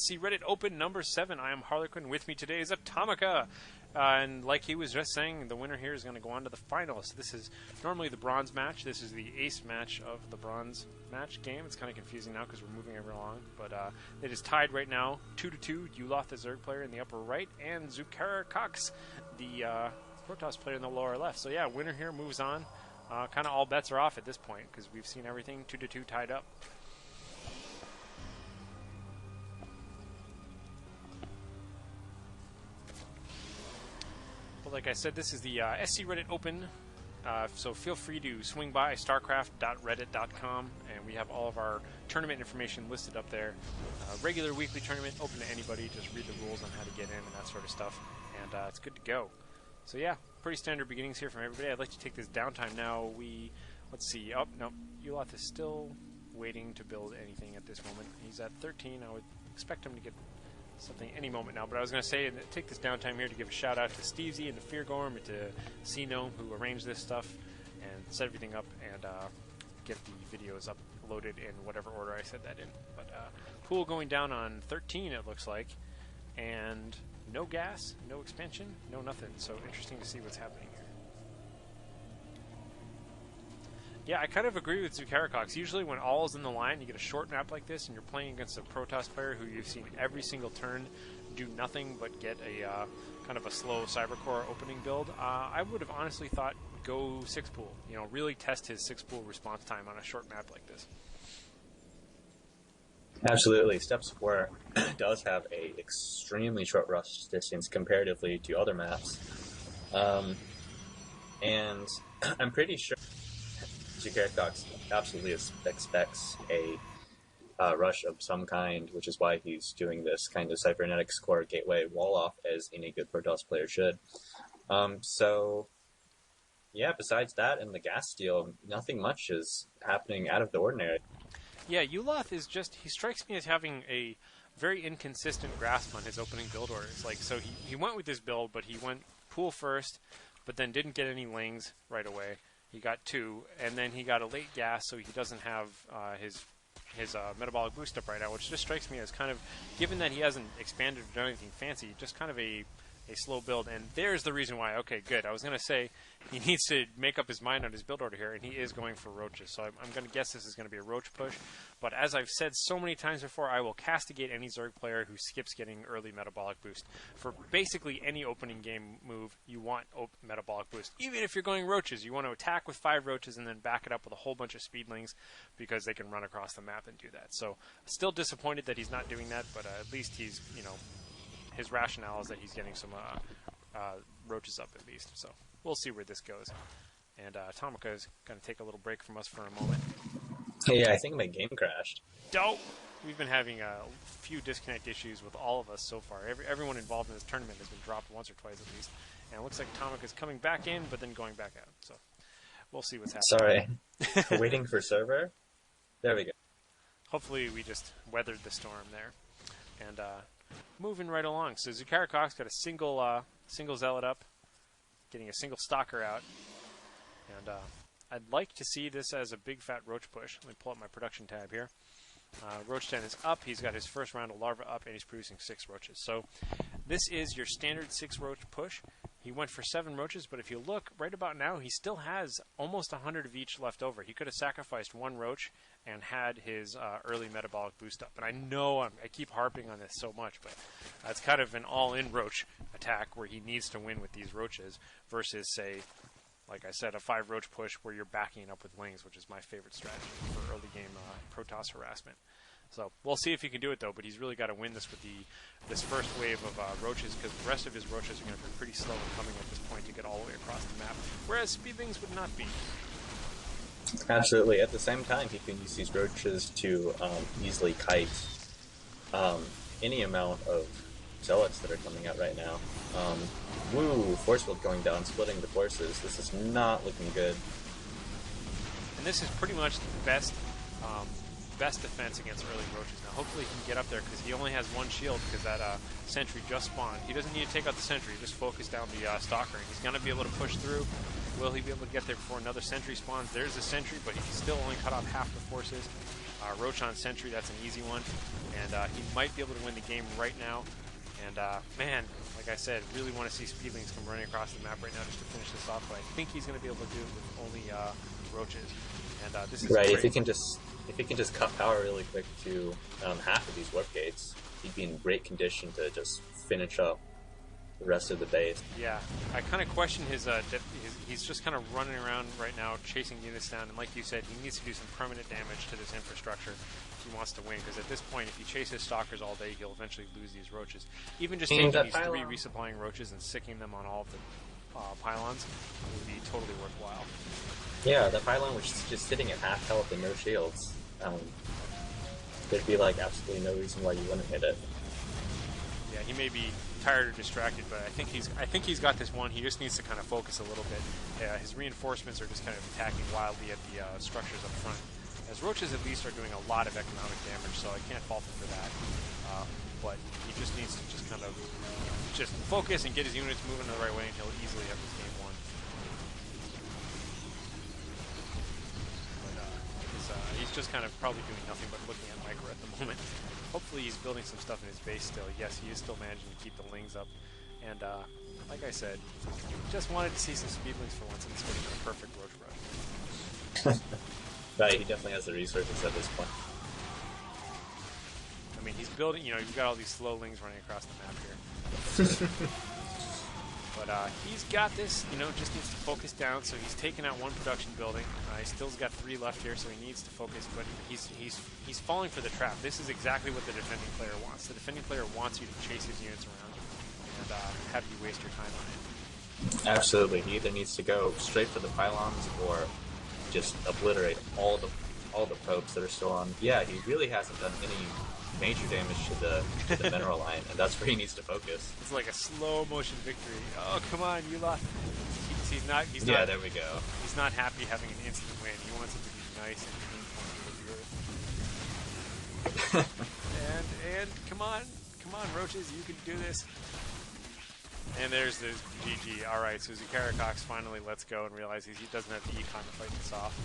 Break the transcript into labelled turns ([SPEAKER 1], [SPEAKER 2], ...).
[SPEAKER 1] SC Reddit Open number 7. I am Harlequin. With me today is Atomica. And like he was just saying, the winner here is going to go on to the finals. This is normally the bronze match. This is the ace match of the bronze match game. It's kind of confusing now because we're moving everyone along. But it is tied right now, 2-2. Yulath, the Zerg player, in the upper right, and Zukarakox, the Protoss player, in the lower left. So yeah, winner here moves on. Kind of all bets are off at this point because we've seen everything 2-2 tied up. But like I said, this is the SC Reddit Open, so feel free to swing by starcraft.reddit.com, and we have all of our tournament information listed up there. Regular weekly tournament, open to anybody, just read the rules on how to get in and that sort of stuff, and it's good to go. So yeah, pretty standard beginnings here from everybody. I'd like to take this downtime now. Let's see, oh, no, Yulath is still waiting to build anything at this moment. He's at 13, I would expect him to get something any moment now, but I was going to say, take this downtime here to give a shout out to Stevesy and to Feargorm and to C-Gnome, who arranged this stuff and set everything up and get the videos uploaded in whatever order I said that in. But pool going down on 13, it looks like, and no gas, no expansion, no nothing, so interesting to see what's happening here. Yeah, I kind of agree with Zukarakox. Usually when all is in the line, you get a short map like this, and you're playing against a Protoss player who you've seen every single turn do nothing but get a kind of a slow Cybercore opening build. I would have honestly thought go 6-pool. You know, really test his 6-pool response time on a short map like this.
[SPEAKER 2] Absolutely. Steps 4 does have a extremely short rush distance comparatively to other maps. And I'm pretty sure Zukarakox absolutely expects a rush of some kind, which is why he's doing this kind of cybernetics core gateway wall-off, as any good Protoss player should. So, yeah, besides that and the gas steal, nothing much is happening out of the ordinary.
[SPEAKER 1] Yeah, Yulath is just, he strikes me as having a very inconsistent grasp on his opening build orders. Like, so he went with this build, but he went pool first, but then didn't get any lings right away. He got 2, and then he got a late gas, so he doesn't have his metabolic boost up right now, which just strikes me as kind of, given that he hasn't expanded or done anything fancy, just kind of a slow build. And there's the reason why. Okay, good. I was going to say he needs to make up his mind on his build order here, and he is going for roaches. So I'm going to guess this is going to be a roach push. But as I've said so many times before, I will castigate any Zerg player who skips getting early metabolic boost. For basically any opening game move, you want metabolic boost. Even if you're going roaches, you want to attack with 5 roaches and then back it up with a whole bunch of speedlings because they can run across the map and do that. So still disappointed that he's not doing that, but at least he's, you know, his rationale is that he's getting some roaches up at least. So we'll see where this goes. And Atomica is going to take a little break from us for a moment.
[SPEAKER 2] Hey, I think my game crashed.
[SPEAKER 1] Dope! We've been having a few disconnect issues with all of us so far. Everyone involved in this tournament has been dropped once or twice at least. And it looks like Atomica is coming back in, but then going back out. So we'll see what's happening.
[SPEAKER 2] Sorry. Waiting for server? There we go.
[SPEAKER 1] Hopefully we just weathered the storm there. And moving right along. So Zukarakox got a single zealot up, getting a single stalker out. And I'd like to see this as a big fat roach push. Let me pull up my production tab here. Roach 10 is up. He's got his first round of larva up, and he's producing 6 roaches. So this is your standard 6 roach push. He went for 7 roaches, but if you look, right about now, he still has almost 100 of each left over. He could have sacrificed 1 roach and had his early metabolic boost up. And I know I keep harping on this so much, but it's kind of an all-in roach attack where he needs to win with these roaches versus, say, like I said, a 5 roach push where you're backing up with wings, which is my favorite strategy for early game Protoss harassment. So we'll see if he can do it though, but he's really got to win this with this first wave of roaches, because the rest of his roaches are going to be pretty slow in coming at this point to get all the way across the map, whereas speedlings would not be.
[SPEAKER 2] Absolutely. At the same time, he can use these roaches to easily kite any amount of zealots that are coming out right now. Woo! Force field going down, splitting the forces. This is not looking good.
[SPEAKER 1] And this is pretty much the best defense against early roaches. Now, hopefully he can get up there, because he only has 1 shield, because that sentry just spawned. He doesn't need to take out the sentry, just focus down the stalker. He's going to be able to push through. Will he be able to get there before another sentry spawns? There's a sentry, but he can still only cut off half the forces. Roach on sentry, that's an easy one. and he might be able to win the game right now. And man, like I said, really want to see Speedlings come running across the map right now just to finish this off. But I think he's going to be able to do it with only roaches. And this is
[SPEAKER 2] right.
[SPEAKER 1] great.
[SPEAKER 2] If he can just cut power really quick to half of these warp gates, he'd be in great condition to just finish up the rest of the base.
[SPEAKER 1] Yeah, I kind of question his he's just kind of running around right now chasing units down, and like you said, he needs to do some permanent damage to this infrastructure if he wants to win, because at this point, if he chases stalkers all day, he'll eventually lose these roaches. Even just taking these 3 resupplying roaches and sicking them on all of the pylons would be totally worthwhile.
[SPEAKER 2] Yeah, the pylon was just sitting at half health and no shields. There'd be like absolutely no reason why you wouldn't hit it.
[SPEAKER 1] Yeah, he may be tired or distracted, but I think he's got this one. He just needs to kind of focus a little bit. His reinforcements are just kind of attacking wildly at the structures up front. As roaches at least are doing a lot of economic damage, so I can't fault him for that. But he just needs to just kind of just focus and get his units moving the right way, and he'll easily have this game won. But he's just kind of probably doing nothing but looking at Micro at the moment. Hopefully he's building some stuff in his base still. Yes, he is still managing to keep the lings up. And like I said, just wanted to see some Speedlings for once, and it's going to be a perfect roach rush.
[SPEAKER 2] Right, he definitely has the resources at this point.
[SPEAKER 1] I mean, he's building, you've got all these slow lings running across the map here. But he's got this, just needs to focus down. So he's taken out 1 production building. He still's got 3 left here, so he needs to focus. But he's falling for the trap. This is exactly what the defending player wants. The defending player wants you to chase his units around and have you waste your time on it.
[SPEAKER 2] Absolutely, he either needs to go straight for the pylons or just obliterate all the probes that are still on. Yeah, he really hasn't done any major damage to the mineral line, and that's where he needs to focus.
[SPEAKER 1] It's like a slow motion victory. Oh, come on, Yulath. He's not.
[SPEAKER 2] Yeah, there we go.
[SPEAKER 1] He's not happy having an instant win. He wants it to be nice and painful with the earth. and come on, roaches, you can do this. And there's GG. All right, so Zukarakox finally lets go and realizes he doesn't have the econ to fight this off.